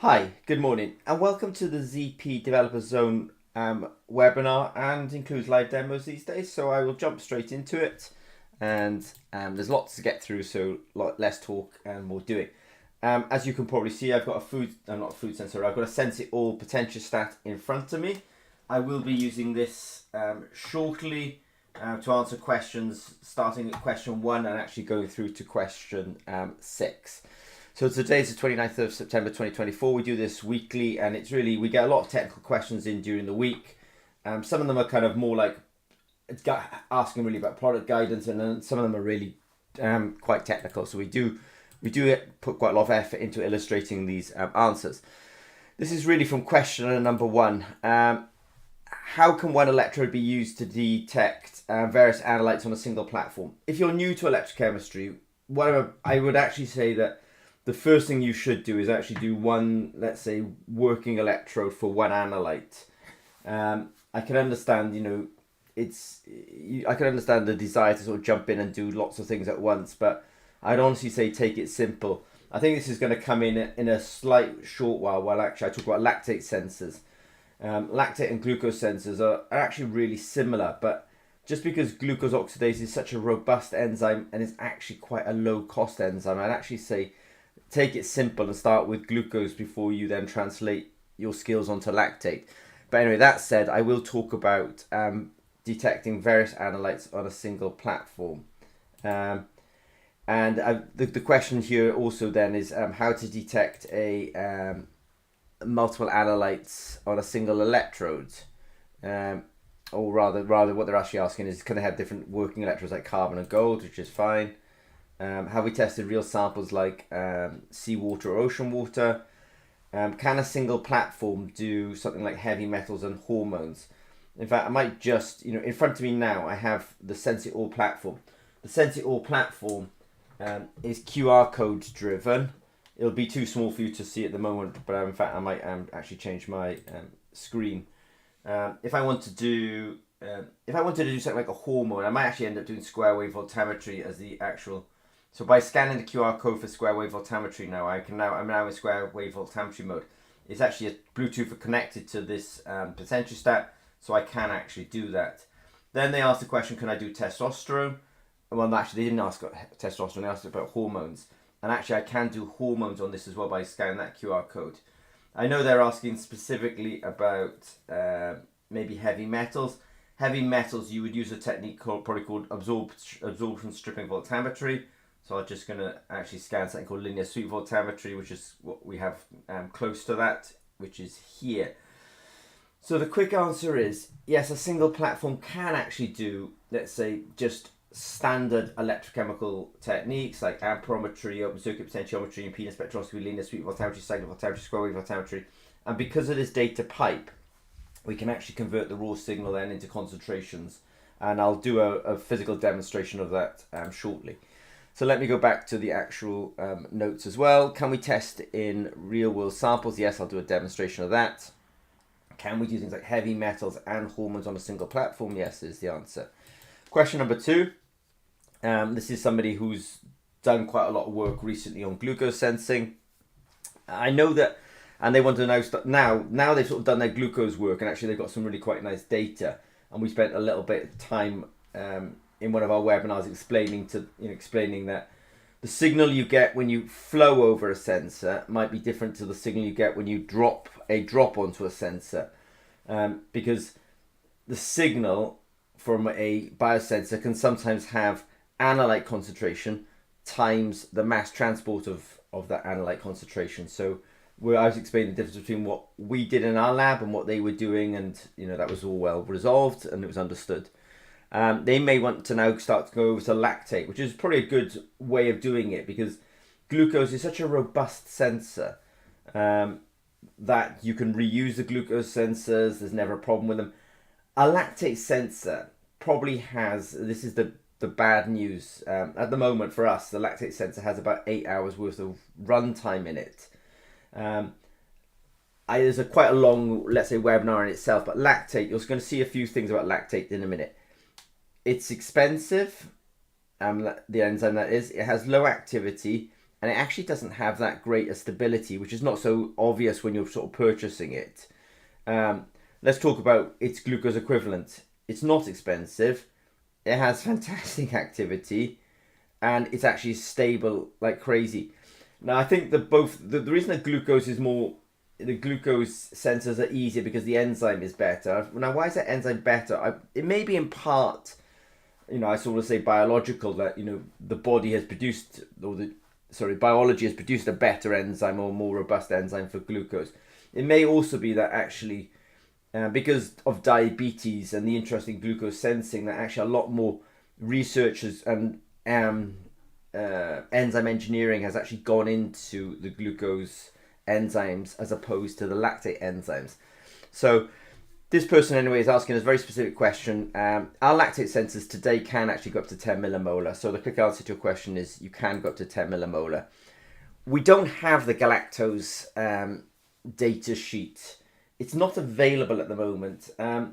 Hi, good morning, and welcome to the ZP Developer Zone webinar, and includes live demos these days. So I will jump straight into it, and there's lots to get through, so less talk and more doing. As you can probably see, I've got not a food sensor. I've got a SensItAll potentiostat in front of me. I will be using this shortly to answer questions, starting at question 1 and actually going through to question 6. So today's the 29th of September 2024. We do this weekly, and it's really, we get a lot of technical questions in during the week. Some of them are kind of more like asking really about product guidance, and then some of them are really quite technical. So we do put quite a lot of effort into illustrating these answers. This is really from questionnaire number 1. How can one electrode be used to detect various analytes on a single platform? If you're new to electrochemistry, I would actually say that the first thing you should do is actually do one, let's say, working electrode for one analyte. I can understand, I can understand the desire to sort of jump in and do lots of things at once, but I'd honestly say take it simple. I think this is going to come in a slight short while actually I talk about lactate sensors. Lactate and glucose sensors are actually really similar, but just because glucose oxidase is such a robust enzyme and is actually quite a low cost enzyme, I'd actually say take it simple and start with glucose before you then translate your skills onto lactate. But anyway, that said, I will talk about detecting various analytes on a single platform. The question here also then is how to detect multiple analytes on a single electrode. Or rather what they're actually asking is, can they have different working electrodes like carbon and gold, which is fine. Have we tested real samples like seawater or ocean water? Can a single platform do something like heavy metals and hormones? In fact, I might just, in front of me now, I have the SensItAll platform. The SensItAll platform is QR code driven. It'll be too small for you to see at the moment, but in fact, I might actually change my screen. If I want to do something like a hormone, I might actually end up doing square wave voltammetry as the actual. So by scanning the QR code for square wave voltammetry I'm now in square wave voltammetry mode. It's actually a Bluetooth connected to this potentiostat, so I can actually do that. Then they asked the question, can I do testosterone? Well, actually, they didn't ask about testosterone, they asked about hormones. And actually, I can do hormones on this as well by scanning that QR code. I know they're asking specifically about maybe heavy metals. Heavy metals, you would use a technique probably called absorption stripping voltammetry. So I'm just going to actually scan something called linear sweep voltammetry, which is what we have close to that, which is here. So the quick answer is, yes, a single platform can actually do, let's say, just standard electrochemical techniques like amperometry, open circuit potentiometry, impedance spectroscopy, linear sweep voltammetry, cyclic voltammetry, square wave voltammetry. And because of this data pipe, we can actually convert the raw signal then into concentrations. And I'll do a physical demonstration of that shortly. So let me go back to the actual notes as well. Can we test in real world samples? Yes, I'll do a demonstration of that. Can we do things like heavy metals and hormones on a single platform? Yes, is the answer. Question number 2. This is somebody who's done quite a lot of work recently on glucose sensing. I know that, and they want to now they've sort of done their glucose work, and actually they've got some really quite nice data. And we spent a little bit of time in one of our webinars explaining that the signal you get when you flow over a sensor might be different to the signal you get when you drop onto a sensor, because the signal from a biosensor can sometimes have analyte concentration times the mass transport of that analyte concentration. So I was explaining the difference between what we did in our lab and what they were doing, and that was all well resolved and it was understood. They may want to now start to go over to lactate, which is probably a good way of doing it, because glucose is such a robust sensor that you can reuse the glucose sensors. There's never a problem with them. A lactate sensor probably has, this is the bad news, at the moment for us, the lactate sensor has about 8 hours worth of runtime in it. There's quite a long, let's say, webinar in itself, but lactate, you're going to see a few things about lactate in a minute. It's expensive, the enzyme that is. It has low activity, and it actually doesn't have that great a stability, which is not so obvious when you're sort of purchasing it. Let's talk about its glucose equivalent. It's not expensive. It has fantastic activity, and it's actually stable like crazy. Now, I think that the reason that glucose is more, the glucose sensors are easier because the enzyme is better. Now, why is that enzyme better? It may be in part, I sort of say biological, that, the body has produced, biology has produced a better enzyme or more robust enzyme for glucose. It may also be that actually, because of diabetes and the interest in glucose sensing, that actually a lot more researchers and enzyme engineering has actually gone into the glucose enzymes as opposed to the lactate enzymes. So this person anyway is asking us a very specific question. Our lactate sensors today can actually go up to 10 millimolar. So the quick answer to your question is you can go up to 10 millimolar. We don't have the galactose data sheet. It's not available at the moment. I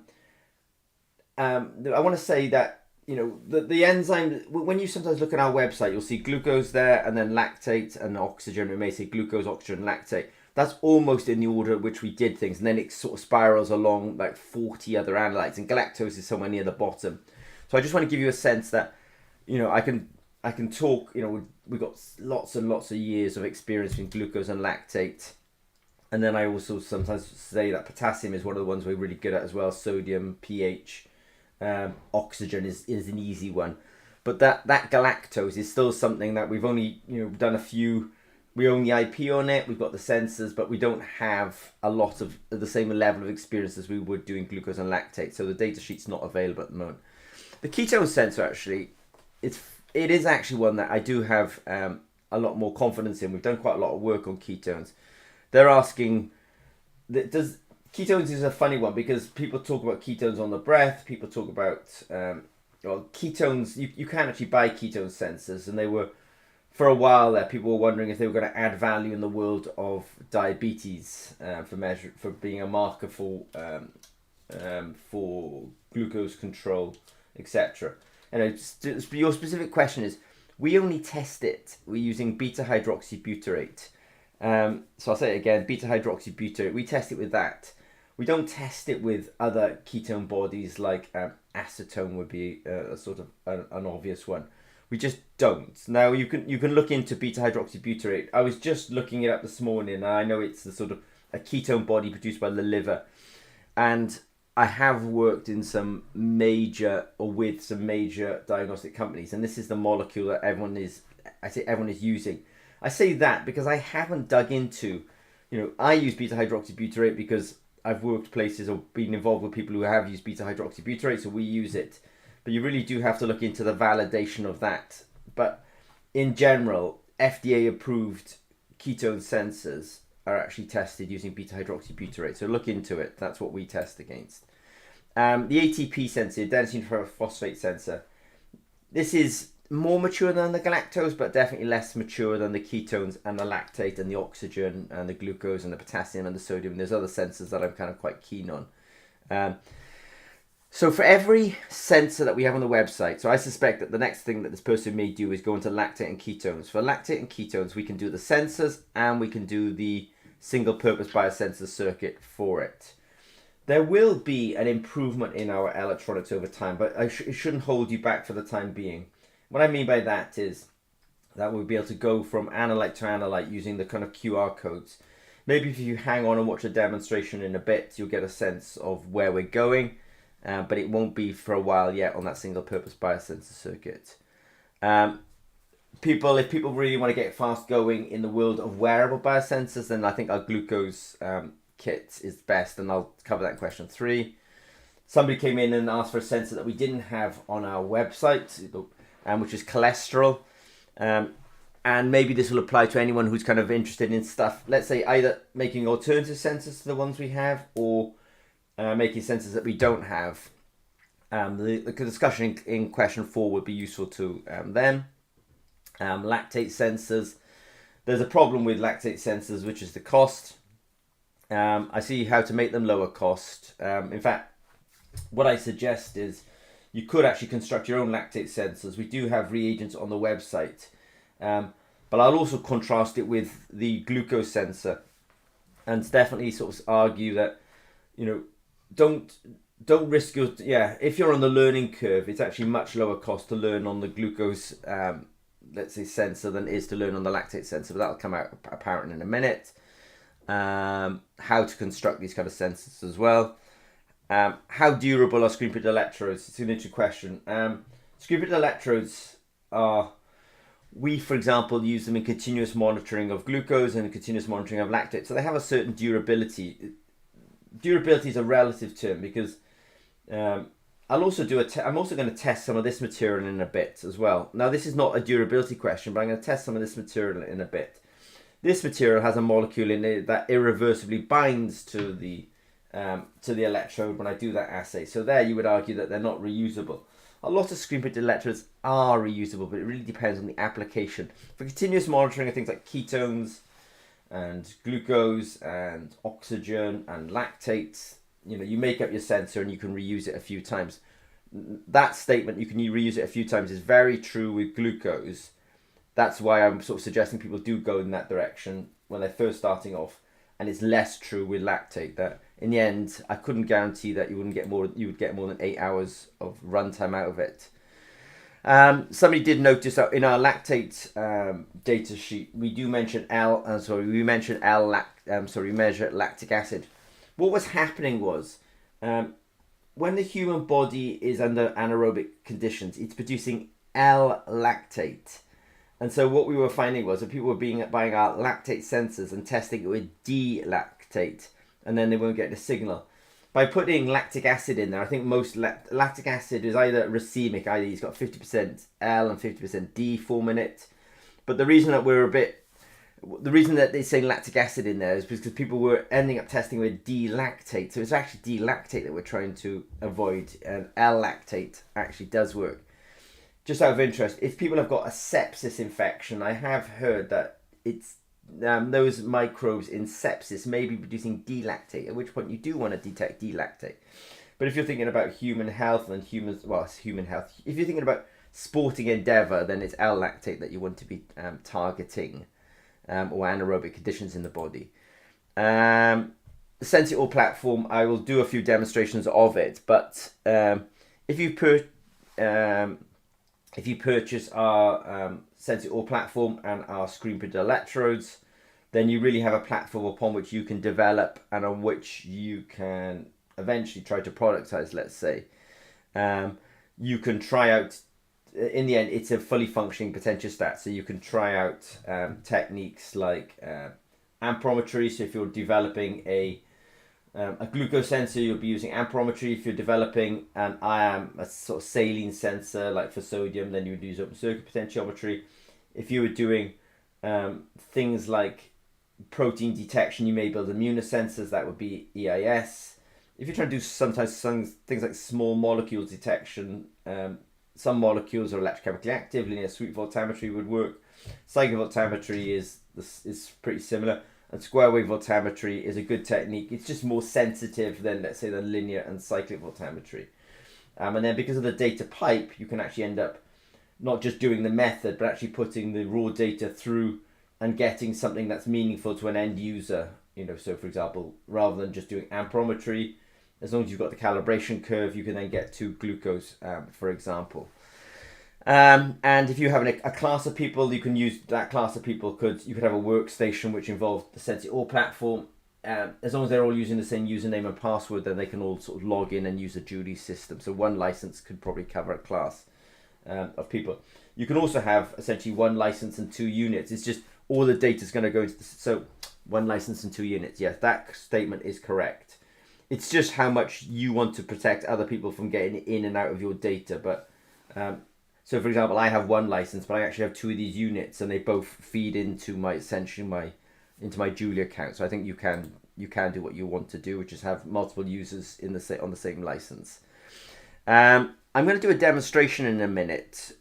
want to say that the enzyme, when you sometimes look at our website, you'll see glucose there and then lactate and oxygen. We may say glucose, oxygen, lactate. That's almost in the order at which we did things. And then it sort of spirals along like 40 other analytes, and galactose is somewhere near the bottom. So I just want to give you a sense that, I can talk, we've got lots and lots of years of experience in glucose and lactate. And then I also sometimes say that potassium is one of the ones we're really good at as well. Sodium, pH. Oxygen is an easy one, but that galactose is still something that we've only done a few. We own the IP on it, we've got the sensors, but we don't have a lot of the same level of experience as we would doing glucose and lactate, so the data sheet's not available at the moment. The ketone sensor, actually, it is actually one that I do have a lot more confidence in. We've done quite a lot of work on ketones. They're asking, ketones is a funny one because people talk about ketones on the breath. People talk about ketones. You can actually buy ketone sensors, and they were, for a while there, people were wondering if they were going to add value in the world of diabetes for being a marker for glucose control, etc. Your specific question is, we only test it. We're using β-hydroxybutyrate. So I'll say it again, β-hydroxybutyrate. We test it with that. We don't test it with other ketone bodies like acetone would be a sort of an obvious one. We just don't. Now you can look into β-hydroxybutyrate. I was just looking it up this morning, and I know it's the sort of a ketone body produced by the liver, and I have worked in with some major diagnostic companies, and this is the molecule that everyone is using. I say that because I haven't dug into, I use β-hydroxybutyrate because I've worked places or been involved with people who have used β-hydroxybutyrate, so we use it. But you really do have to look into the validation of that. But in general, FDA approved ketone sensors are actually tested using β-hydroxybutyrate. So look into it. That's what we test against. The ATP sensor, adenosine phosphate sensor. This is more mature than the galactose, but definitely less mature than the ketones and the lactate and the oxygen and the glucose and the potassium and the sodium. And there's other sensors that I'm kind of quite keen on. So for every sensor that we have on the website, so I suspect that the next thing that this person may do is go into lactate and ketones. For lactate and ketones, we can do the sensors and we can do the single purpose biosensor circuit for it. There will be an improvement in our electronics over time, but it shouldn't hold you back for the time being. What I mean by that is that we'll be able to go from analyte to analyte using the kind of QR codes. Maybe if you hang on and watch a demonstration in a bit, you'll get a sense of where we're going, but it won't be for a while yet on that single purpose biosensor circuit. If people really want to get fast going in the world of wearable biosensors, then I think our glucose kit is best, and I'll cover that in question 3. Somebody came in and asked for a sensor that we didn't have on our website, which is cholesterol. And maybe this will apply to anyone who's kind of interested in stuff, let's say either making alternative sensors to the ones we have, or making sensors that we don't have. The discussion in question 4 would be useful to them. Lactate sensors. There's a problem with lactate sensors, which is the cost. I see how to make them lower cost. In fact, what I suggest is you could actually construct your own lactate sensors. We do have reagents on the website. But but I'll also contrast it with the glucose sensor, and definitely sort of argue that, you know, don't risk your, if you're on the learning curve, it's actually much lower cost to learn on the glucose let's say sensor than it is to learn on the lactate sensor, but that'll come out apparent in a minute. How to construct these kind of sensors as well. How durable are screen-printed electrodes? It's an interesting question. Screen-printed electrodes are, we, for example, use them in continuous monitoring of glucose and continuous monitoring of lactate. So they have a certain durability. Durability is a relative term because I'm also going to test some of this material in a bit as well. Now, this is not a durability question, but I'm going to test some of this material in a bit. This material has a molecule in it that irreversibly binds to the electrode when I do that assay. So there you would argue that they're not reusable. A lot of screen-printed electrodes are reusable, but it really depends on the application. For continuous monitoring of things like ketones and glucose and oxygen and lactates, you know, you make up your sensor and you can reuse it a few times. That statement, you can reuse it a few times, is very true with glucose. That's why I'm sort of suggesting people do go in that direction when they're first starting off, and it's less true with lactate. That in the end, I couldn't guarantee that you would get more than 8 hours of runtime out of it. Somebody did notice that in our lactate data sheet, we do mention we measure lactic acid. What was happening was, when the human body is under anaerobic conditions, it's producing L-lactate. And so what we were finding was that people were buying our lactate sensors and testing it with D-lactate, and then they weren't getting a signal. By putting lactic acid in there, I think most lactic acid is either racemic, i.e. it's got 50% L and 50% D form in it. But the reason that they're saying lactic acid in there is because people were ending up testing with D-lactate. So it's actually D-lactate that we're trying to avoid, and L-lactate actually does work. Just out of interest, if people have got a sepsis infection, I have heard that it's those microbes in sepsis may be producing D-lactate, at which point you do want to detect D-lactate. But if you're thinking about human health and human health, if you're thinking about sporting endeavour, then it's L-lactate that you want to be targeting, or anaerobic conditions in the body. The SensItAll platform, I will do a few demonstrations of it, but if you purchase our SensItAll platform and our screen-printed electrodes, then you really have a platform upon which you can develop and on which you can eventually try to productize, let's say. You can try out, in the end, it's a fully functioning potentiostat, so you can try out techniques like amperometry. So if you're developing a glucose sensor, you'll be using amperometry. If you're developing a sort of saline sensor, like for sodium, then you would use open circuit potentiometry. If you were doing things like protein detection, you may build immunosensors, that would be EIS. If you're trying to do sometimes things like small molecule detection, some molecules are electrochemically active, linear sweep voltammetry would work. Cyclovoltammetry is pretty similar. And square wave voltammetry is a good technique. It's just more sensitive than, let's say, the linear and cyclic voltammetry. And then because of the data pipe, you can actually end up not just doing the method, but actually putting the raw data through and getting something that's meaningful to an end user. You know, so for example, rather than just doing amperometry, as long as you've got the calibration curve, you can then get to glucose, for example. And if you have a class of people, you can use that class of people. You could have a workstation which involved the SensItAll platform. As long as they're all using the same username and password, then they can all sort of log in and use the Judy system. So one license could probably cover a class of people. You can also have essentially one license and 2 units. It's just all the data is going to go into so one license and 2 units. Yes, that statement is correct. It's just how much you want to protect other people from getting in and out of your data. But so, for example, I have one license, but I actually have 2 of these units, and they both feed into my Julia account. So I think you can do what you want to do, which is have multiple users on the same license. I'm going to do a demonstration in a minute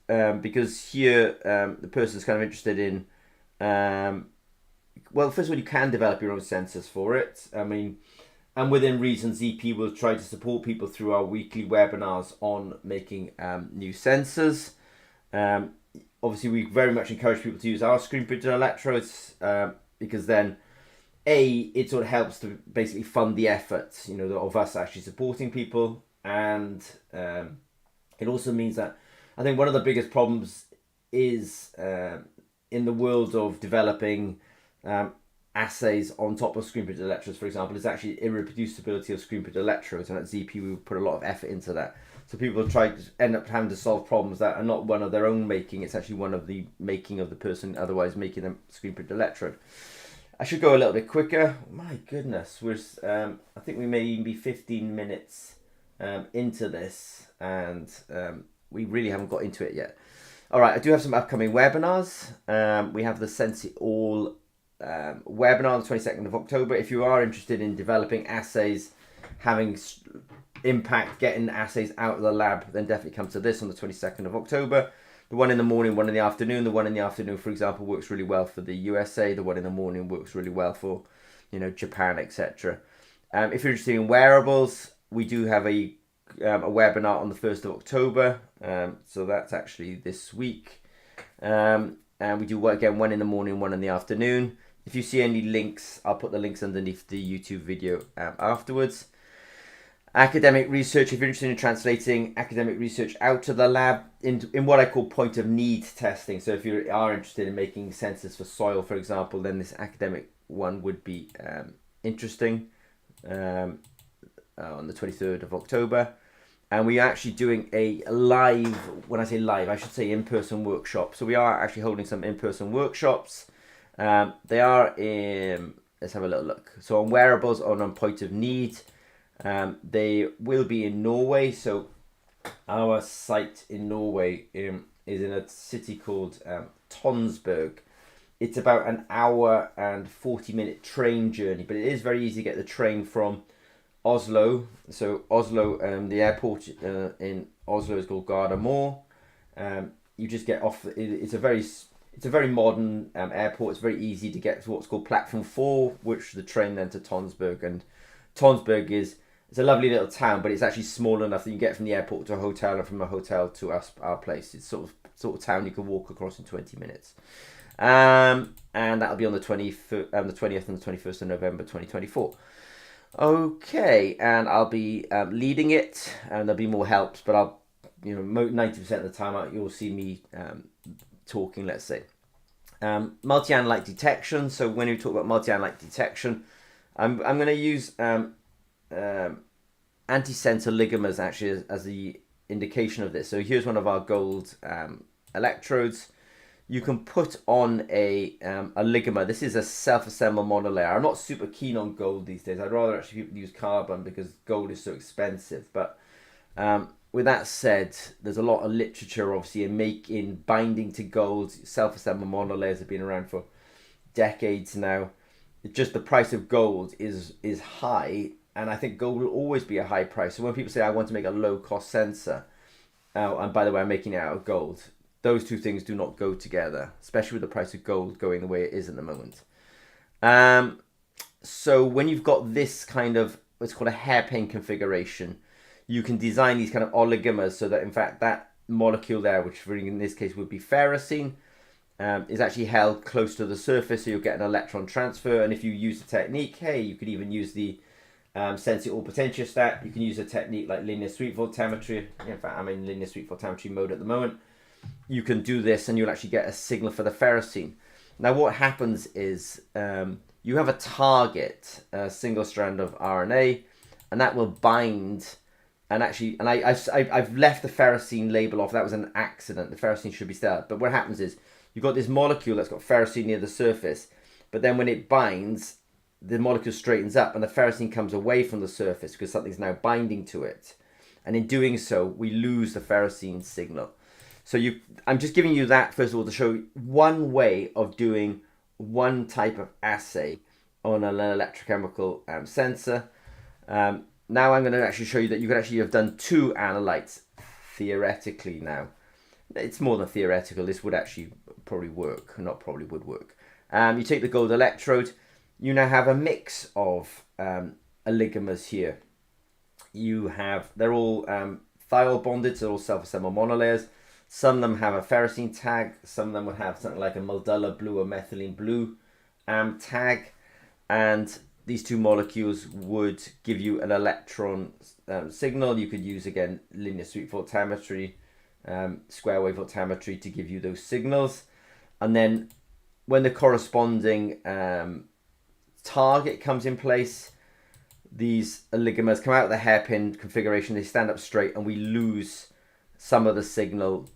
because here the person's kind of interested in. Well, first of all, you can develop your own sensors for it. I mean, and within reason, ZP will try to support people through our weekly webinars on making new sensors. obviously we very much encourage people to use our screen printed electrodes because then it sort of helps to basically fund the effort, you know, of us actually supporting people, and it also means that I think one of the biggest problems is in the world of developing assays on top of screen printed electrodes, for example, is actually irreproducibility of screen printed electrodes, and at ZP we put a lot of effort into that. So people try to end up having to solve problems that are not one of their own making, it's actually one of the making of the person otherwise making a screen printed electrode. I should go a little bit quicker. My goodness, we're I think we may even be 15 minutes into this, and we really haven't got into it yet. All right, I do have some upcoming webinars. We have the SensItAll webinar on the 22nd of October. If you are interested in developing assays, having impact, getting assays out of the lab, then definitely come to this on the 22nd of October. The one in the morning, one in the afternoon. The one in the afternoon, for example, works really well for the USA. The one in the morning works really well for, you know, Japan, etc. If you're interested in wearables, we do have a webinar on the 1st of October. So that's actually this week. And we do again one in the morning, one in the afternoon. If you see any links, I'll put the links underneath the YouTube video afterwards. Academic research, if you're interested in translating academic research out to the lab in what I call point of need testing. So if you are interested in making sensors for soil, for example, then this academic one would be interesting on the 23rd of October. And we are actually doing a live, when I say live, I should say in-person workshop. So we are actually holding some in-person workshops. They are in, let's have a little look. So on wearables, on point of need, they will be in Norway. So our site in Norway is in a city called Tonsberg. It's about an hour and 40-minute train journey, but it is very easy to get the train from Oslo. So Oslo, the airport in Oslo is called Gardermoen. You just get off. It's a very modern airport. It's very easy to get to what's called platform 4, which the train then to Tonsberg. And Tonsberg it's a lovely little town, but it's actually small enough that you can get from the airport to a hotel, and from a hotel to our place. It's sort of town you can walk across in 20 minutes. And that'll be on the 20th and the 21st of November 2024. Okay, and I'll be leading it, and there'll be more helps, but I'll, 90% of the time you'll see me talking, let's say. Multi-analyte detection. So when we talk about multi-analyte detection, I'm going to use anti-sensor oligomers actually as the indication of this. So here's one of our gold electrodes. You can put on a oligomer. This is a self-assembled monolayer. I'm not super keen on gold these days. I'd rather actually people use carbon because gold is so expensive. But with that said, there's a lot of literature obviously in binding to gold. Self-assembled monolayers have been around for decades now. It's just the price of gold is high, and I think gold will always be a high price. So when people say I want to make a low-cost sensor, and by the way, I'm making it out of gold, those two things do not go together, especially with the price of gold going the way it is at the moment. So when you've got this kind of what's called a hairpin configuration, you can design these kind of oligomers so that in fact that molecule there, which in this case would be ferrocene, is actually held close to the surface, so you'll get an electron transfer. And if you use the technique, you could even use the SensItAll potentiostat. You can use a technique like linear sweep voltammetry. In fact, I'm in linear sweep voltammetry mode at the moment. You can do this and you'll actually get a signal for the ferrocene. Now what happens is you have a target, a single strand of RNA, and that will bind. And actually, I've left the ferrocene label off. That was an accident. The ferrocene should be still. But what happens is you've got this molecule that's got ferrocene near the surface, but then when it binds, the molecule straightens up and the ferrocene comes away from the surface because something's now binding to it. And in doing so, we lose the ferrocene signal. So I'm just giving you that, first of all, to show one way of doing one type of assay on an electrochemical sensor. Now I'm going to actually show you that you could actually have done two analytes theoretically now. It's more than theoretical. This would actually probably work, not probably would work. You take the gold electrode. You now have a mix of oligomers here. They're all thiol bonded, so they're all self-assembled monolayers. Some of them have a ferrocene tag. Some of them would have something like a Maldula blue or methylene blue tag. And these two molecules would give you an electron signal. You could use, again, linear sweep voltammetry, square wave voltammetry to give you those signals. And then when the corresponding target comes in place, these oligomers come out of the hairpin configuration, they stand up straight, and we lose some of the signal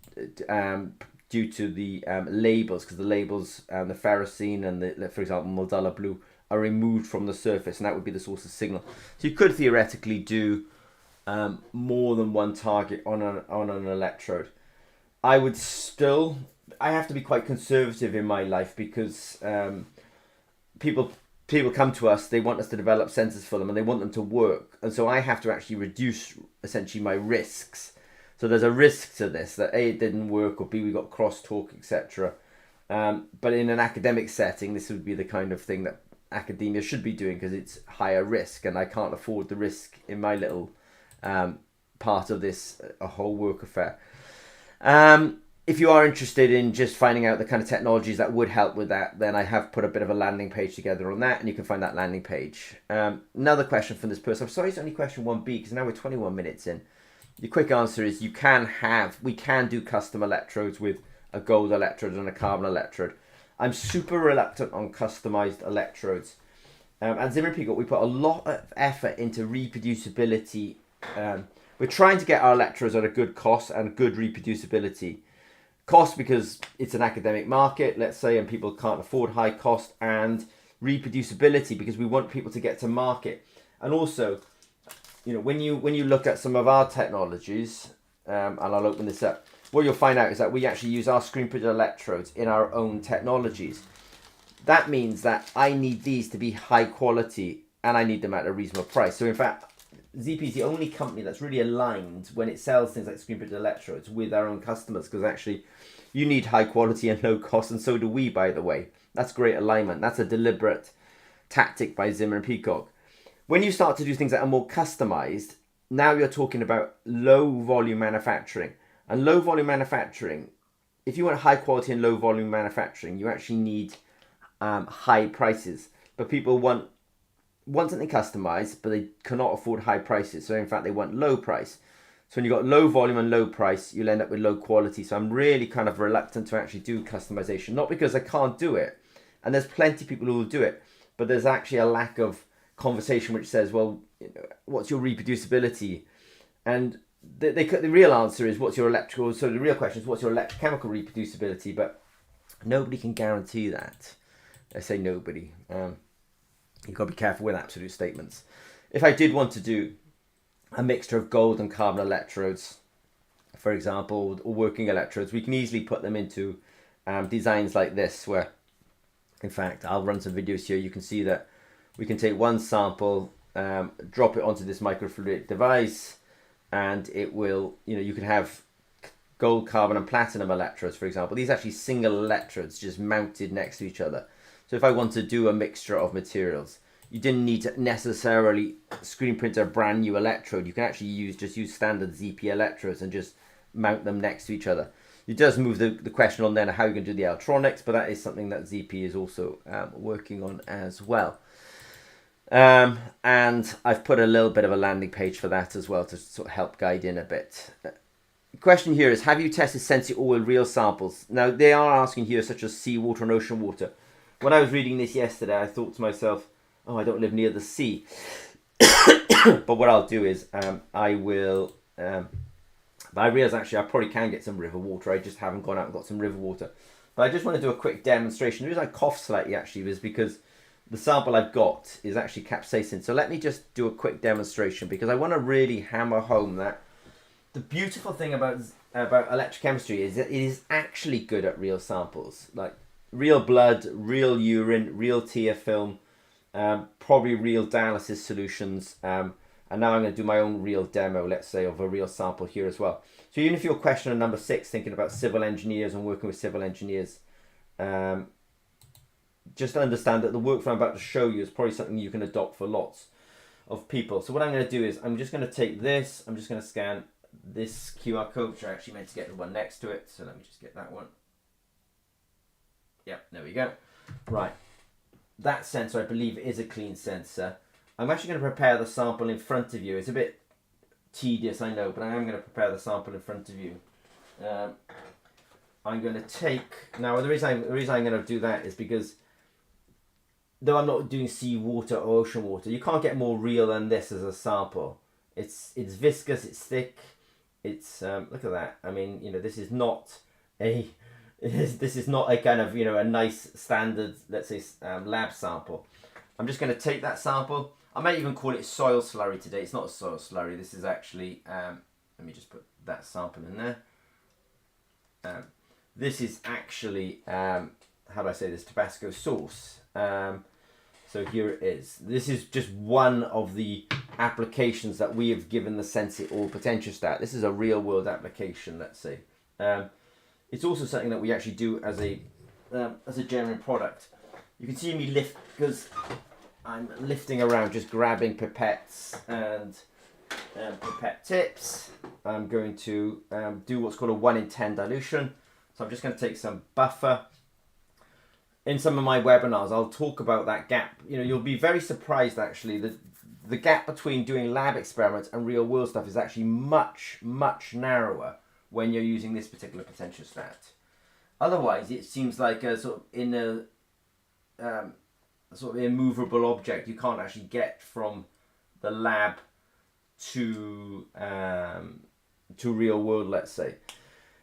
due to the labels, because the labels, the ferrocene and the, for example, Maldula blue, are removed from the surface, and that would be the source of signal. So you could theoretically do more than one target on an electrode. I have to be quite conservative in my life, because people come to us, they want us to develop sensors for them, and they want them to work, and so I have to actually reduce essentially my risks. So there's a risk to this, that A, it didn't work, or B, we got crosstalk, etc. But in an academic setting, this would be the kind of thing that academia should be doing, because it's higher risk, and I can't afford the risk in my little part of this whole work affair. If you are interested in just finding out the kind of technologies that would help with that, then I have put a bit of a landing page together on that, and you can find that landing page. Another question from this person. I'm sorry it's only question 1B, because now we're 21 minutes in. The quick answer is we can do custom electrodes with a gold electrode and a carbon electrode. I'm super reluctant on customized electrodes. At Zimmer and Peacock, we put a lot of effort into reproducibility. We're trying to get our electrodes at a good cost and good reproducibility. Cost because it's an academic market, let's say, and people can't afford high cost, and reproducibility because we want people to get to market. And also, you know, when you look at some of our technologies, and I'll open this up, what you'll find out is that we actually use our screen printed electrodes in our own technologies. That means that I need these to be high quality, and I need them at a reasonable price. So in fact, ZP is the only company that's really aligned when it sells things like screen printed electrodes with our own customers, because actually you need high quality and low cost, and so do we, by the way. That's great alignment. That's a deliberate tactic by Zimmer and Peacock. When you start to do things that are more customized, now you're talking about low volume manufacturing. And low volume manufacturing, if you want high quality and low volume manufacturing, you actually need high prices. But people want something customized, but they cannot afford high prices. So in fact, they want low price. So when you've got low volume and low price, you'll end up with low quality. So I'm really kind of reluctant to actually do customization, not because I can't do it, and there's plenty of people who will do it, but there's actually a lack of conversation which says, well, you know, what's your reproducibility? And the real answer is what's your electrical, so the real question is what's your electrochemical reproducibility, but nobody can guarantee that. I say nobody. You've got to be careful with absolute statements. If I did want to do a mixture of gold and carbon electrodes, for example, or working electrodes, we can easily put them into designs like this, where, in fact, I'll run some videos here. You can see that we can take one sample, drop it onto this microfluidic device, and it will, you know, you can have gold, carbon, and platinum electrodes, for example. These are actually single electrodes just mounted next to each other. So if I want to do a mixture of materials, you didn't need to necessarily screen print a brand new electrode. You can actually use standard ZP electrodes and just mount them next to each other. It does move the question on then how you can do the electronics, but that is something that ZP is also working on as well. And I've put a little bit of a landing page for that as well to sort of help guide in a bit. The question here is, have you tested SensItAll with real samples? Now, they are asking here, such as seawater and ocean water. When I was reading this yesterday, I thought to myself, oh, I don't live near the sea. But what I'll do is I will... but I realise actually I probably can get some river water. I just haven't gone out and got some river water. But I just want to do a quick demonstration. The reason I coughed slightly actually was because the sample I've got is actually capsaicin. So let me just do a quick demonstration, because I want to really hammer home that the beautiful thing about electrochemistry is that it is actually good at real samples. Like real blood, real urine, real tear film, probably real dialysis solutions. And now I'm going to do my own real demo, let's say, of a real sample here as well. So even if you're question number 6, thinking about civil engineers and working with civil engineers, just understand that the workflow I'm about to show you is probably something you can adopt for lots of people. So what I'm going to do is I'm just going to take this, I'm just going to scan this QR code, which I actually meant to get the one next to it. So let me just get that one. Yep, there we go. Right. That sensor, I believe, is a clean sensor. I'm actually going to prepare the sample in front of you. It's a bit tedious, I know, but I am going to prepare the sample in front of you. I'm going to take... Now, the reason I'm going to do that is because, though I'm not doing seawater or ocean water, you can't get more real than this as a sample. It's viscous, it's thick, it's... look at that. I mean, you know, this is not a... This is not a kind of, you know, a nice standard, let's say, lab sample. I'm just going to take that sample. I might even call it soil slurry today. It's not a soil slurry. This is actually, let me just put that sample in there. This is actually, how do I say this, Tabasco sauce. So here it is. This is just one of the applications that we have given the SensItAll potentiostat. This is a real world application, let's say. It's also something that we actually do as a genuine product. You can see me lift, because I'm lifting around, just grabbing pipettes and pipette tips. I'm going to do what's called a 1 in 10 dilution. So I'm just going to take some buffer. In some of my webinars, I'll talk about that gap. You know, you'll be very surprised actually that the gap between doing lab experiments and real world stuff is actually much, much narrower when you're using this particular potentiostat. Otherwise, it seems like a sort of sort of immovable object. You can't actually get from the lab to real world, let's say.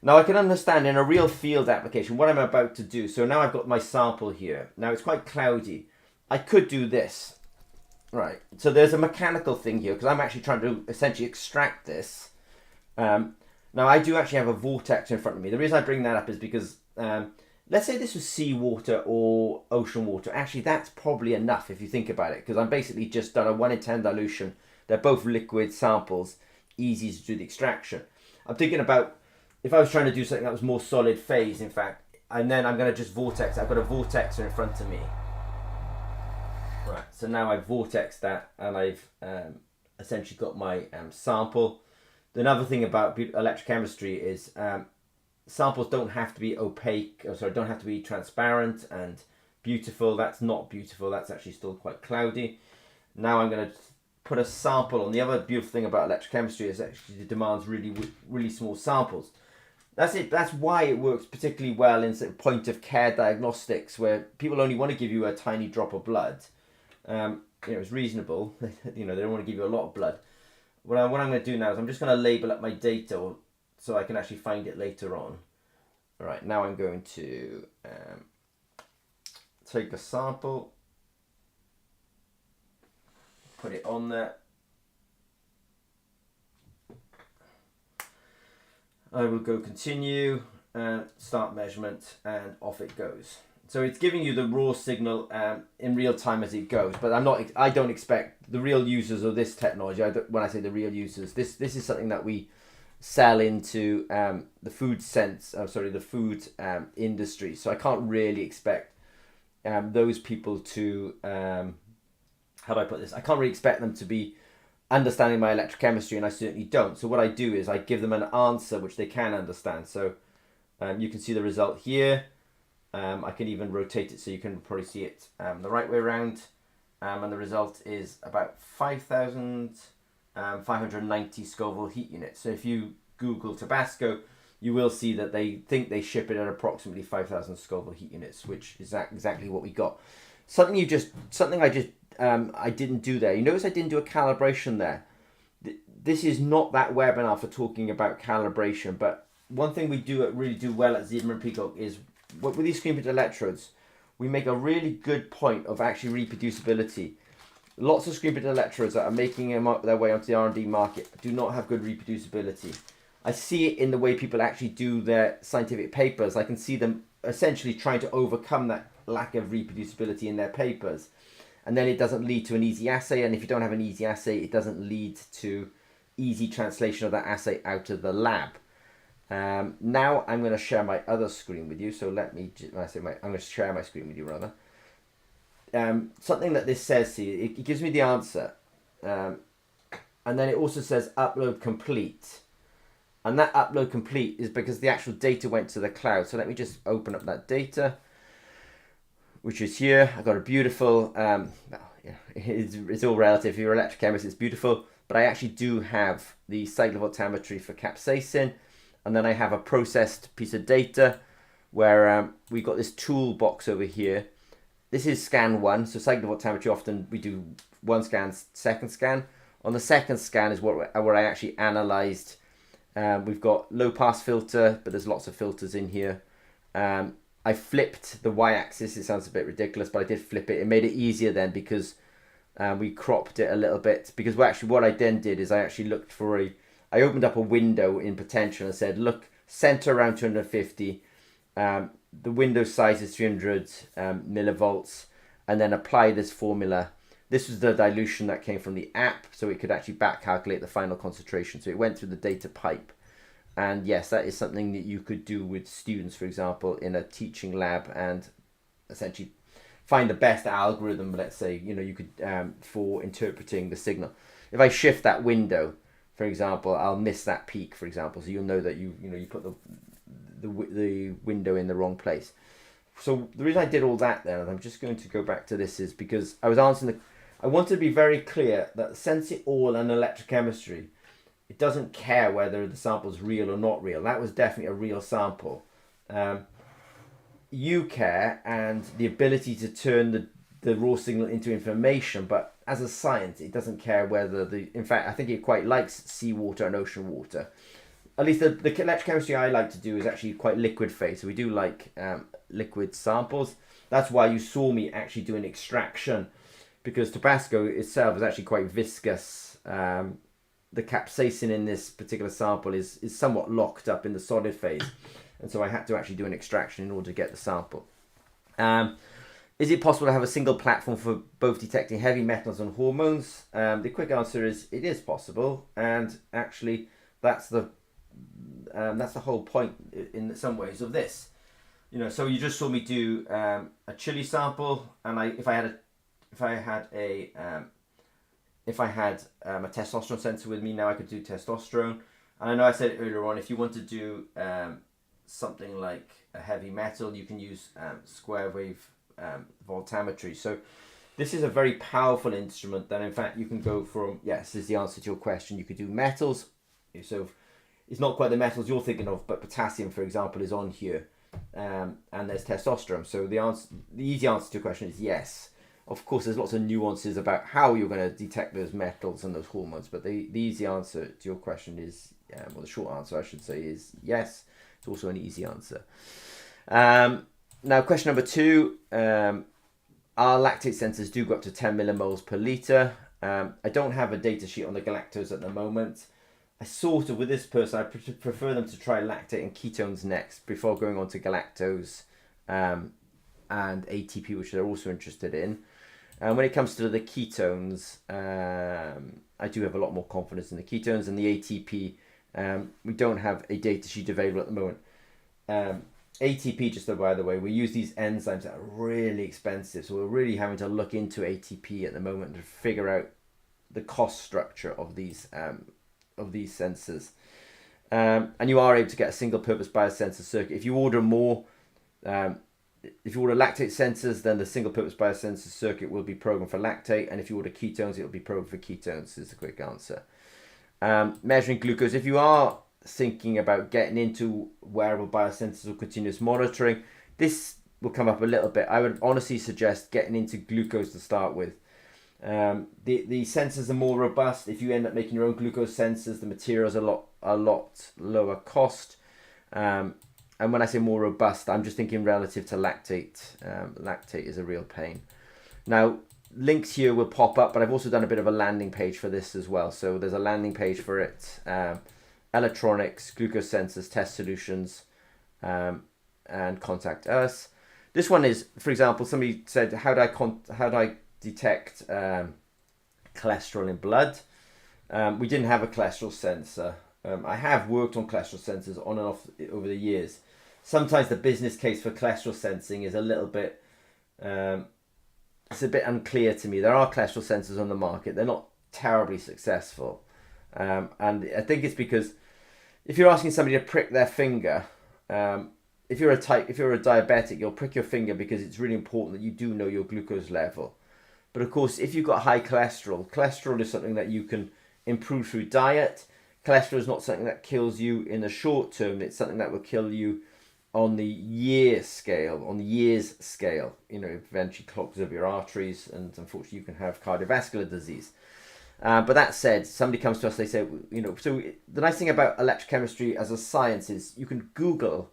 Now I can understand in a real field application what I'm about to do. So now I've got my sample here. Now it's quite cloudy. I could do this. Right, so there's a mechanical thing here because I'm actually trying to essentially extract this. Now I do actually have a vortex in front of me. The reason I bring that up is because let's say this was seawater or ocean water. Actually, that's probably enough if you think about it, because I'm basically just done a 1 in 10 dilution. They're both liquid samples, easy to do the extraction. I'm thinking about if I was trying to do something that was more solid phase, in fact, and then I'm going to just vortex. I've got a vortexer in front of me. Right, so now I've vortexed that, and I've essentially got my sample. Another thing about electrochemistry is samples don't have to be opaque, don't have to be transparent and beautiful. That's not beautiful. That's actually still quite cloudy. Now I'm going to put a sample on. The other beautiful thing about electrochemistry is actually it demands really, really small samples. That's it. That's why it works particularly well in sort of point of care diagnostics, where people only want to give you a tiny drop of blood. You know, it's reasonable. You know, they don't want to give you a lot of blood. What I'm going to do now is I'm just going to label up my data so I can actually find it later on. All right, now I'm going to take a sample, put it on there. I will go continue and start measurement, and off it goes. So it's giving you the raw signal in real time as it goes, but I don't expect the real users of this technology. When I say the real users, this is something that we sell into the food industry. So I can't really expect those people to how do I put this? I can't really expect them to be understanding my electrochemistry, and I certainly don't. So what I do is I give them an answer which they can understand. So you can see the result here. I can even rotate it so you can probably see it the right way around. And the result is about 5,590 Scoville heat units. So if you Google Tabasco, you will see that they think they ship it at approximately 5,000 Scoville heat units, which is exactly what we got. I didn't do there. You notice I didn't do a calibration there. This is not that webinar for talking about calibration, but one thing we really do well at Zebra and Peacock is with these screen printed electrodes, we make a really good point of actually reproducibility. Lots of screen printed electrodes that are making their way onto the R&D market do not have good reproducibility. I see it in the way people actually do their scientific papers. I can see them essentially trying to overcome that lack of reproducibility in their papers. And then it doesn't lead to an easy assay. And if you don't have an easy assay, it doesn't lead to easy translation of that assay out of the lab. Now I'm going to share my other screen with you. So I'm going to share my screen with you rather. Something that this says here, it gives me the answer. And then it also says upload complete. And that upload complete is because the actual data went to the cloud. So let me just open up that data, which is here. I've got a beautiful, well, yeah, it's all relative. If you're an electrochemist, it's beautiful. But I actually do have the cyclovoltammetry for capsaicin. And then I have a processed piece of data where we've got this toolbox over here. This is scan 1. So cyclovoltammetry, often we do 1 scan, 2nd scan. On the 2nd scan is where I actually analysed. We've got low pass filter, but there's lots of filters in here. I flipped the y-axis. It sounds a bit ridiculous, but I did flip it. It made it easier then because we cropped it a little bit. Because what I then did is I actually looked for I opened up a window in potential and said, look, center around 250. The window size is 300 millivolts, and then apply this formula. This was the dilution that came from the app, so it could actually back calculate the final concentration. So it went through the data pipe. And yes, that is something that you could do with students, for example, in a teaching lab, and essentially find the best algorithm, let's say, you could for interpreting the signal. If I shift that window, for example, I'll miss that peak, for example. So you'll know that you put the window in the wrong place. So the reason I did all that then, and I'm just going to go back to this, is because I was answering I wanted to be very clear that SensItAll and electrochemistry, it doesn't care whether the sample is real or not real. That was definitely a real sample. You care and the ability to turn the raw signal into information, but as a science, it doesn't care whether in fact, I think it quite likes seawater and ocean water. At least the electrochemistry I like to do is actually quite liquid phase. So we do like liquid samples. That's why you saw me actually do an extraction, because Tabasco itself is actually quite viscous. The capsaicin in this particular sample is somewhat locked up in the solid phase. And so I had to actually do an extraction in order to get the sample. Is it possible to have a single platform for both detecting heavy metals and hormones? The quick answer is it is possible. And actually that's the whole point in some ways of this. So you just saw me do a chili sample, and if I had a testosterone sensor with me, now I could do testosterone. And I know I said earlier on, if you want to do something like a heavy metal, you can use square wave voltammetry. So this is a very powerful instrument that in fact you can go from, yes, is the answer to your question. You could do metals. So it's not quite the metals you're thinking of, but potassium, for example, is on here. And there's testosterone. So the easy answer to your question is yes. Of course, there's lots of nuances about how you're going to detect those metals and those hormones, but the easy answer to your question is, well, the short answer I should say is yes. It's also an easy answer. Now, question number 2, our lactate sensors do go up to 10 millimoles per litre. I don't have a data sheet on the galactose at the moment. I sort of, with this person, I prefer them to try lactate and ketones next before going on to galactose and ATP, which they're also interested in. And when it comes to the ketones, I do have a lot more confidence in the ketones, and the ATP, we don't have a data sheet available at the moment. ATP, just by the way, we use these enzymes that are really expensive, so we're really having to look into ATP at the moment to figure out the cost structure of these sensors. And you are able to get a single purpose biosensor circuit. If you order more, if you order lactate sensors, then the single purpose biosensor circuit will be programmed for lactate, and if you order ketones, it will be programmed for ketones, is the quick answer. Measuring glucose, if you are thinking about getting into wearable biosensors or continuous monitoring, this will come up a little bit. I would honestly suggest getting into glucose to start with. The sensors are more robust. If you end up making your own glucose sensors, the materials are a lot lower cost. And when I say more robust, I'm just thinking relative to lactate. Lactate is a real pain. Now, links here will pop up, but I've also done a bit of a landing page for this as well. So there's a landing page for it. Electronics, glucose sensors, test solutions, and contact us. This one is, for example, somebody said, how do I detect cholesterol in blood? We didn't have a cholesterol sensor. I have worked on cholesterol sensors on and off over the years. Sometimes the business case for cholesterol sensing is a little bit, it's a bit unclear to me. There are cholesterol sensors on the market. They're not terribly successful. And I think it's because if you're asking somebody to prick their finger, if you're a diabetic, you'll prick your finger because it's really important that you do know your glucose level. But of course, if you've got high cholesterol is something that you can improve through diet. Cholesterol is not something that kills you in the short term. It's something that will kill you on the years scale. Eventually clogs of your arteries, and unfortunately you can have cardiovascular disease. But that said, somebody comes to us, they say, so the nice thing about electrochemistry as a science is you can Google,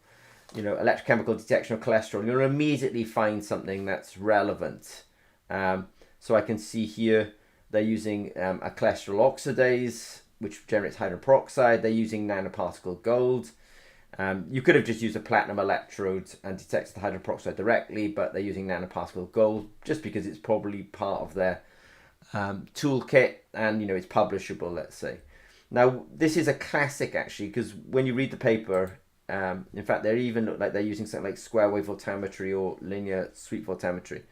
electrochemical detection of cholesterol. You'll immediately find something that's relevant. So I can see here they're using a cholesterol oxidase, which generates hydrogen peroxide. They're using nanoparticle gold. You could have just used a platinum electrode and detects the hydrogen peroxide directly, but they're using nanoparticle gold just because it's probably part of their toolkit, and it's publishable, let's say. Now this is a classic actually, because when you read the paper, in fact they're even like they're using something like square wave voltammetry or linear sweep voltammetry.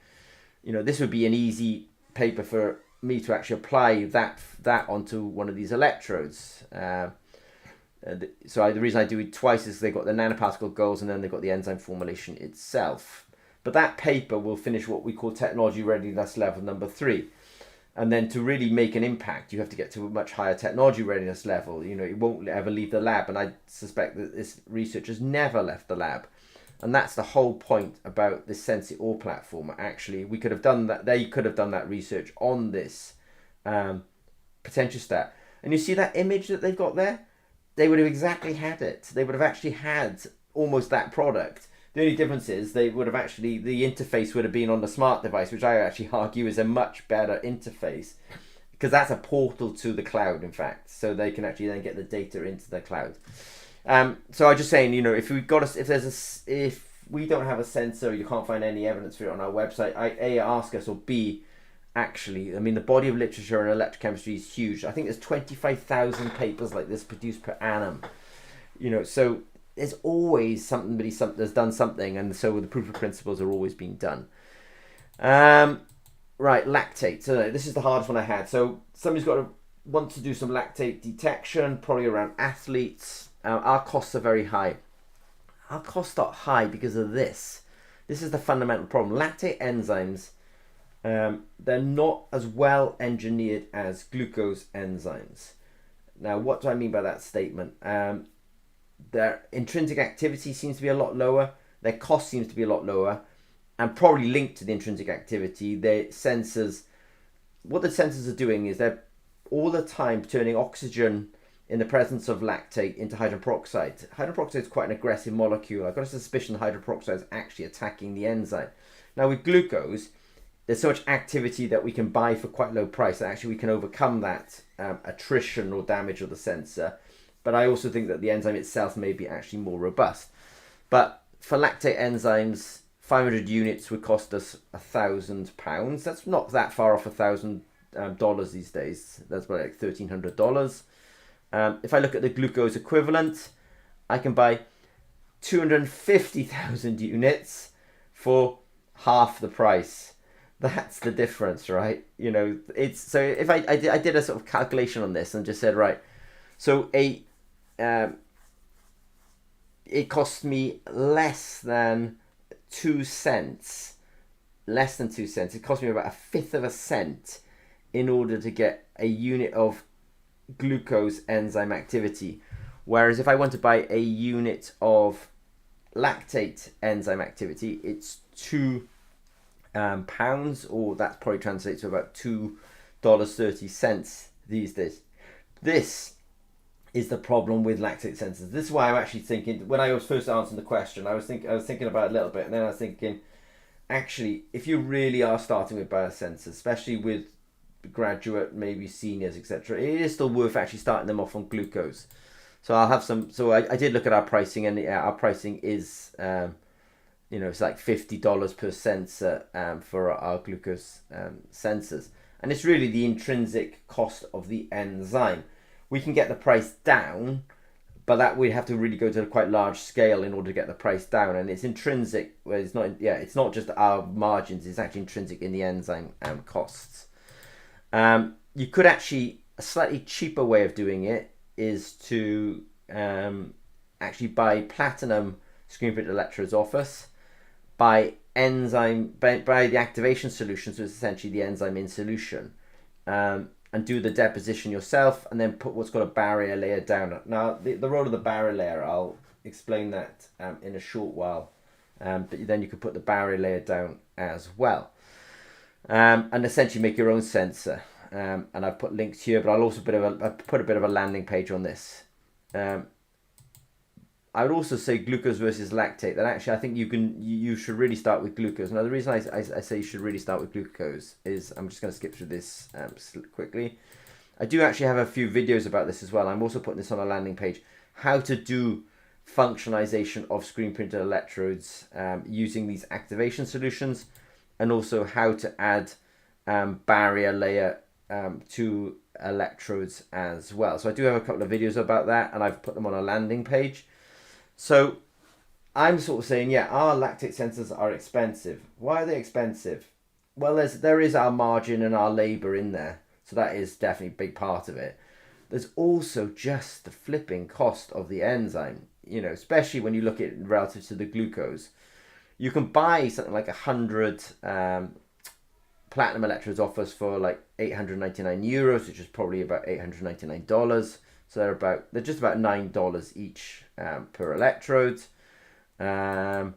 This would be an easy paper for me to actually apply that onto one of these electrodes. So the reason I do it twice is they've got the nanoparticle goals and then they've got the enzyme formulation itself. But that paper will finish what we call technology readiness level number 3. And then to really make an impact, you have to get to a much higher technology readiness level. It won't ever leave the lab. And I suspect that this research has never left the lab. And that's the whole point about this SensItAll platform. Actually, we could have done that. They could have done that research on this potentiostat. And you see that image that they've got there? They would have exactly had it. They would have actually had almost that product. The only difference is the interface would have been on the smart device, which I actually argue is a much better interface, because that's a portal to the cloud, in fact. So they can actually then get the data into the cloud. So I'm just saying, if we don't have a sensor, you can't find any evidence for it on our website, ask us, or B, actually, the body of literature in electrochemistry is huge. I think there's 25,000 papers like this produced per annum. So there's always somebody that's done something, and so the proof of principles are always being done. Right, lactate. So this is the hardest one I had. So somebody's want to do some lactate detection, probably around athletes. Our costs are very high. Our costs are high because of this. This is the fundamental problem. Lactate enzymes, they're not as well engineered as glucose enzymes. Now, what do I mean by that statement? Their intrinsic activity seems to be a lot lower. Their cost seems to be a lot lower, and probably linked to the intrinsic activity. What the sensors are doing is they're all the time turning oxygen in the presence of lactate into hydrogen peroxide. Hydrogen peroxide is quite an aggressive molecule. I've got a suspicion that hydrogen peroxide is actually attacking the enzyme. Now with glucose, there's so much activity that we can buy for quite low price that actually we can overcome that attrition or damage of the sensor. But I also think that the enzyme itself may be actually more robust. But for lactate enzymes, 500 units would cost us £1,000. That's not that far off $1,000 these days. That's about like $1,300. If I look at the glucose equivalent, I can buy 250,000 units for half the price. That's the difference, right? It's so if I did a sort of calculation on this and just said, right, so it costs me less than 2 cents. It cost me about a fifth of a cent in order to get a unit of glucose enzyme activity. Whereas if I want to buy a unit of lactate enzyme activity, it's £2, or that probably translates to about $2.30 these days. This is the problem with lactate sensors. This is why I'm actually thinking, when I was first answering the question, I was thinking about it a little bit, and then I was thinking, actually, if you really are starting with biosensors, especially with graduate, maybe seniors, etc., it is still worth actually starting them off on glucose. So I'll have some. So I did look at our pricing, and our pricing is, it's like $50 per sensor for our glucose sensors, and it's really the intrinsic cost of the enzyme. We can get the price down, but that we have to really go to a quite large scale in order to get the price down, and it's intrinsic. Well, it's not. Yeah, it's not just our margins; it's actually intrinsic in the enzyme costs. You could actually, a slightly cheaper way of doing it is to actually buy platinum screen printed electrodes off us, buy the activation solution, so it's essentially the enzyme in solution, and do the deposition yourself, and then put what's called a barrier layer down. Now, the role of the barrier layer, I'll explain that in a short while, but then you could put the barrier layer down as well, and essentially make your own sensor. And I've put links here, but I'll also put a bit of a landing page on this. I would also say glucose versus lactate. That actually, I think you should really start with glucose. Now, the reason I say you should really start with glucose is, I'm just going to skip through this quickly. I do actually have a few videos about this as well. I'm also putting this on a landing page. How to do functionalization of screen printed electrodes using these activation solutions, and also how to add barrier layer to electrodes as well. So I do have a couple of videos about that, and I've put them on a landing page. So I'm sort of saying, yeah, our lactate sensors are expensive. Why are they expensive? Well, there is our margin and our labor in there. So that is definitely a big part of it. There's also just the flipping cost of the enzyme, you know, especially when you look at it relative to the glucose. You can buy something like 100 platinum electrodes off us for like €899, which is probably about $899. So they're just about $9 each per electrode, and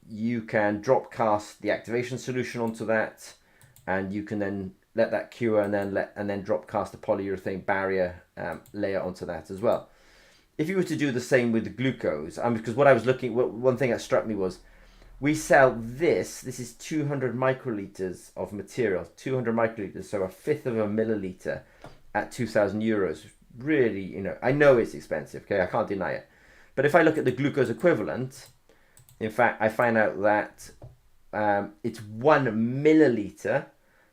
you can drop cast the activation solution onto that, and you can then let that cure, and then drop cast the polyurethane barrier layer onto that as well. If you were to do the same with the glucose, because one thing that struck me was, we sell this is 200 microliters of material, 200 microliters, so a fifth of a milliliter at €2,000. Really, you know, I know it's expensive, okay, I can't deny it. But if I look at the glucose equivalent, in fact, I find out that it's 1 milliliter,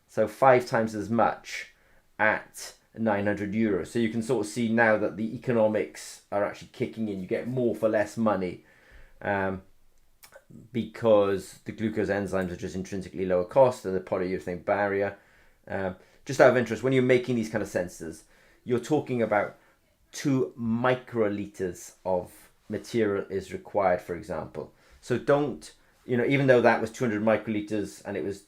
so 5 times as much at €900. So you can sort of see now that the economics are actually kicking in. You get more for less money, because the glucose enzymes are just intrinsically lower cost, and the polyurethane barrier. Just out of interest, when you're making these kind of sensors, you're talking about 2 microliters of material is required, for example. So don't, you know, even though that was 200 microliters and it was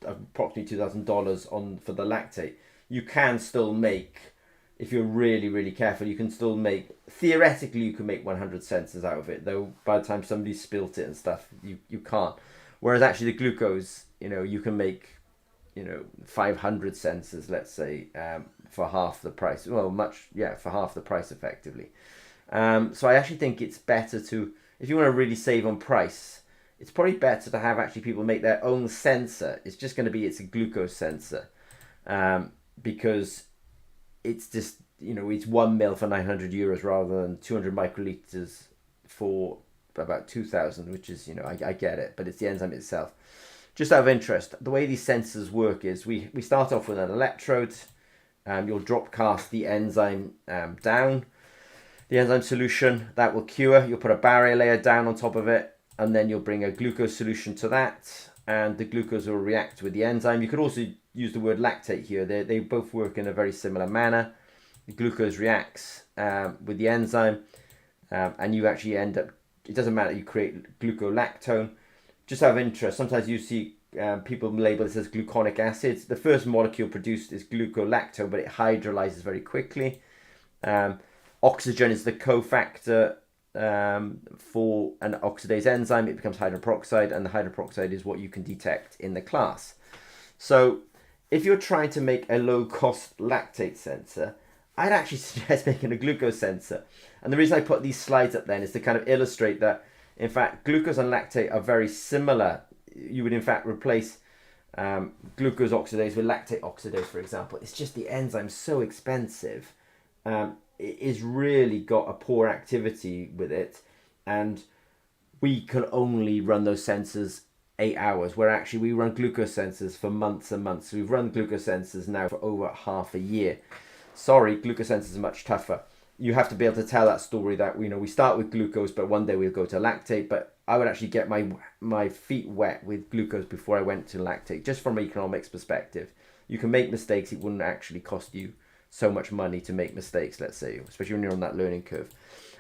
approximately $2,000 for the lactate, you can still make, if you're really, really careful, you can still make, theoretically, you can make 100 sensors out of it, though by the time somebody spilt it and stuff, you can't. Whereas actually the glucose, you know, you can make, you know, 500 sensors, let's say, for half the price. Well, for half the price, effectively. So I actually think it's better to, if you want to really save on price, it's probably better to have actually people make their own sensor. It's just going to it's a glucose sensor, because it's just, you know, it's 1 mil for €900 rather than 200 microliters for about 2,000, which is, you know, I get it, but it's the enzyme itself. Just out of interest, the way these sensors work is we start off with an electrode. You'll drop cast the enzyme down, the enzyme solution, that will cure. You'll put a barrier layer down on top of it, and then you'll bring a glucose solution to that, and the glucose will react with the enzyme. You could also use the word lactate here. They both work in a very similar manner. The glucose reacts with the enzyme, and you actually end up, it doesn't matter, you create glucolactone. Just out of interest, sometimes you see people label this as gluconic acids. The first molecule produced is glucolactone, but it hydrolyzes very quickly. Oxygen is the cofactor for an oxidase enzyme. It becomes hydroperoxide, and the hydroperoxide is what you can detect in the class. So if you're trying to make a low-cost lactate sensor, I'd actually suggest making a glucose sensor. And the reason I put these slides up then is to kind of illustrate that, in fact, glucose and lactate are very similar. You would, in fact, replace glucose oxidase with lactate oxidase, for example. It's just the enzyme's so expensive. It is really got a poor activity with it. And we can only run those sensors 8 hours, where actually we run glucose sensors for months and months. So we've run glucose sensors now for over half a year. Sorry, glucose sensors are much tougher. You have to be able to tell that story that, you know, we start with glucose, but one day we'll go to lactate. But I would actually get my feet wet with glucose before I went to lactate, just from an economics perspective. You can make mistakes. It wouldn't actually cost you so much money to make mistakes, let's say, especially when you're on that learning curve.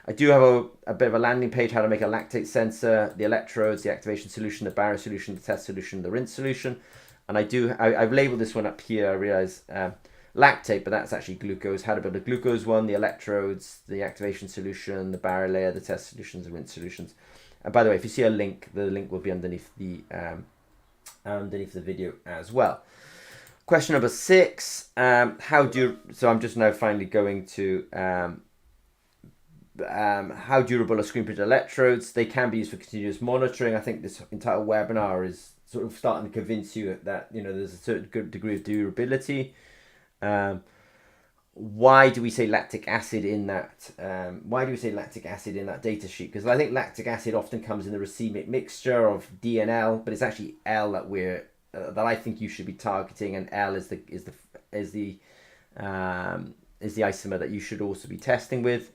I do have a bit of a landing page, how to make a lactate sensor, the electrodes, the activation solution, the barrier solution, the test solution, the rinse solution. And I've labeled this one up here, I realize, lactate, but that's actually glucose. How to build a glucose one, the electrodes, the activation solution, the barrier layer, the test solutions, the rinse solutions. And by the way, if you see a link, the link will be underneath the video as well. Question number 6, so I'm just now finally going to how durable are screen printed electrodes. They can be used for continuous monitoring. I think this entire webinar is sort of starting to convince you that, you know, there's a certain good degree of durability. Why do we say lactic acid in that? Why do we say lactic acid in that data sheet? Because I think lactic acid often comes in the racemic mixture of D and L, but it's actually L that that I think you should be targeting, and L is the isomer that you should also be testing with.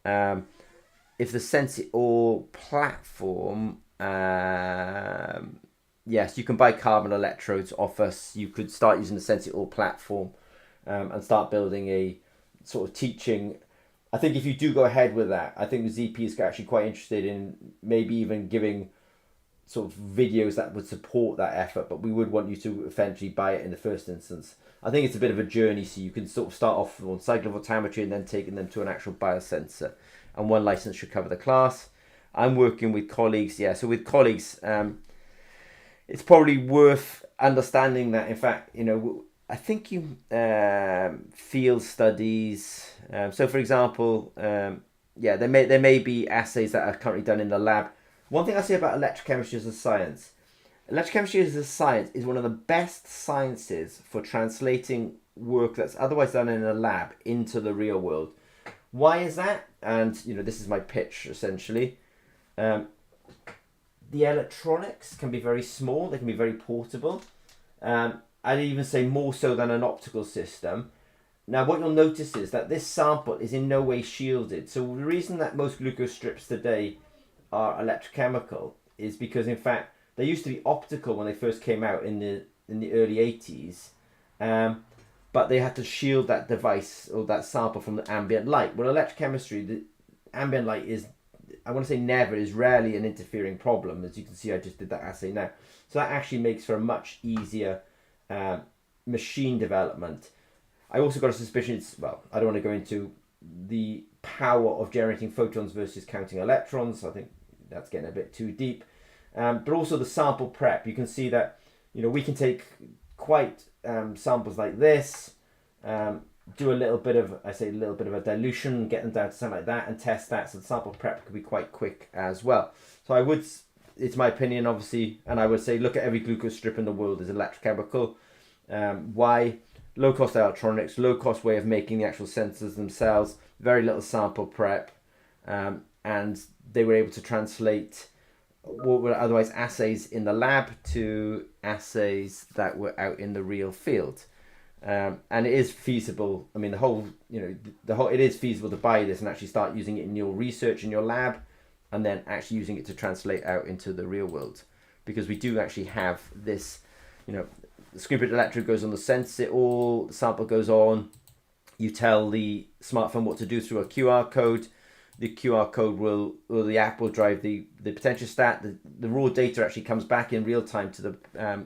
If the SensItAll platform, yes, you can buy carbon electrodes off us. You could start using the SensItAll platform and start building a sort of teaching. I think if you do go ahead with that, I think the ZP is actually quite interested in maybe even giving sort of videos that would support that effort, but we would want you to eventually buy it in the first instance. I think it's a bit of a journey, so you can sort of start off on cyclovultometry and then taking them to an actual biosensor, and one license should cover the class. I'm working with colleagues, so with colleagues, it's probably worth understanding that, in fact, you know, I think you field studies. So, for example, there may be assays that are currently done in the lab. One thing I say about electrochemistry as a science, electrochemistry as a science is one of the best sciences for translating work that's otherwise done in a lab into the real world. Why is that? And, you know, this is my pitch essentially. The electronics can be very small. They can be very portable. I'd even say more so than an optical system. Now, what you'll notice is that this sample is in no way shielded. So the reason that most glucose strips today are electrochemical is because, in fact, they used to be optical when they first came out in the early 80s, but they had to shield that device or that sample from the ambient light. Well, electrochemistry, the ambient light is, I want to say never, is rarely an interfering problem. As you can see, I just did that assay now. So that actually makes for a much easier machine development. I also got a suspicion, I don't want to go into the power of generating photons versus counting electrons. I think that's getting a bit too deep. But also the sample prep. You can see that, you know, we can take quite samples like this, do a little bit of a dilution, get them down to something like that, and test that. So the sample prep could be quite quick as well. So it's my opinion, obviously, and I would say look at every glucose strip in the world is electrochemical. Why? Low cost electronics, low cost way of making the actual sensors themselves, very little sample prep, and they were able to translate what were otherwise assays in the lab to assays that were out in the real field. And it is feasible. I mean, it is feasible to buy this and actually start using it in your research in your lab, and then actually using it to translate out into the real world, because we do actually have this, you know, the screen printed electrode goes on the SensItAll, the sample goes on, you tell the smartphone what to do through a QR code. The QR code the app will drive the potentiostat. The raw data actually comes back in real time to the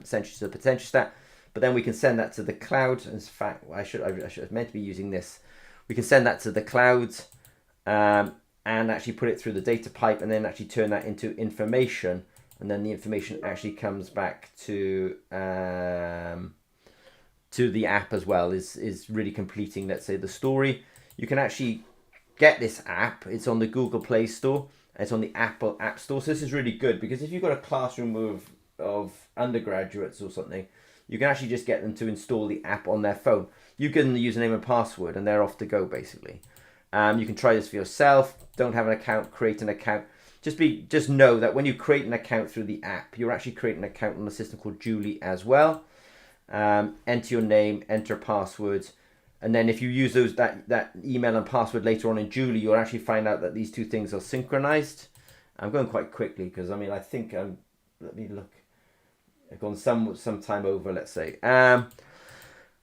essentially to the potentiostat, but then we can send that to the cloud. In fact, I should have meant to be using this. We can send that to the cloud and actually put it through the data pipe, and then actually turn that into information. And then the information actually comes back to the app as well. Is really completing, let's say, the story. You can actually get this app. It's on the Google Play Store. It's on the Apple App Store. So this is really good, because if you've got a classroom of undergraduates or something, you can actually just get them to install the app on their phone. You give them the username and password, and they're off to go, basically. You can try this for yourself. Don't have an account, create an account. Just know that when you create an account through the app, you're actually creating an account on a system called Julie as well. Enter your name, enter password, and then if you use that email and password later on in Julie, you'll actually find out that these two things are synchronized. I'm going quite quickly because I think let me look. I've gone some time over, let's say.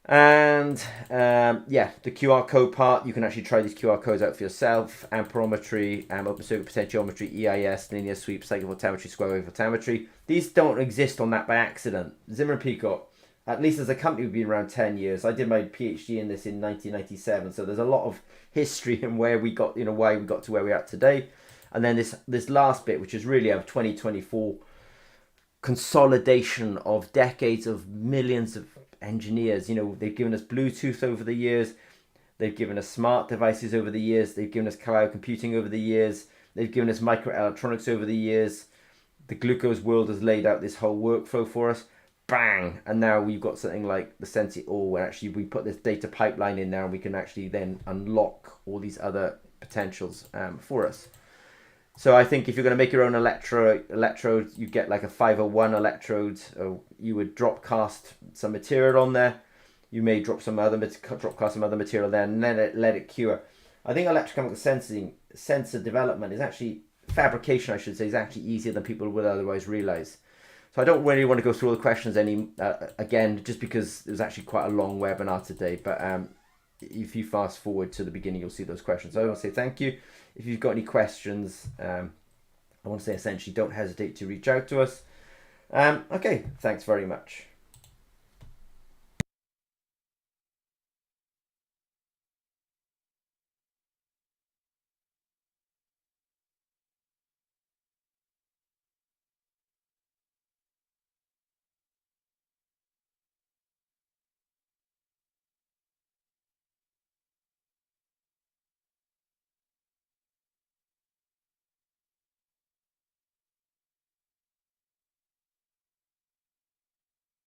And yeah, the QR code part, you can actually try these QR codes out for yourself. Amperometry, open circuit potentiometry, EIS, linear sweep, cycle voltammetry, square wave voltammetry. These don't exist on that by accident. Zimmer and Peacock, at least as a company, we've been around 10 years. I did my PhD in this in 1997, so there's a lot of history and where we got, why we got to where we're at today. And then this last bit, which is really of 2024 consolidation of decades of millions of engineers. They've given us Bluetooth over the years, they've given us smart devices over the years, they've given us cloud computing over the years, they've given us microelectronics over the years. The glucose world has laid out this whole workflow for us. Bang! And now we've got something like the SensItAll, where actually we put this data pipeline in there, and we can actually then unlock all these other potentials for us. So I think if you're going to make your own electrode, you get like a 501 electrode. You would drop cast some material on there. You may drop cast some other material there, and then let it cure. I think electrochemical sensor development is actually, fabrication I should say, is actually easier than people would otherwise realize. So I don't really want to go through all the questions again, just because it was actually quite a long webinar today. But if you fast forward to the beginning, you'll see those questions. So I want to say thank you. If you've got any questions, I want to say essentially don't hesitate to reach out to us. Okay, thanks very much.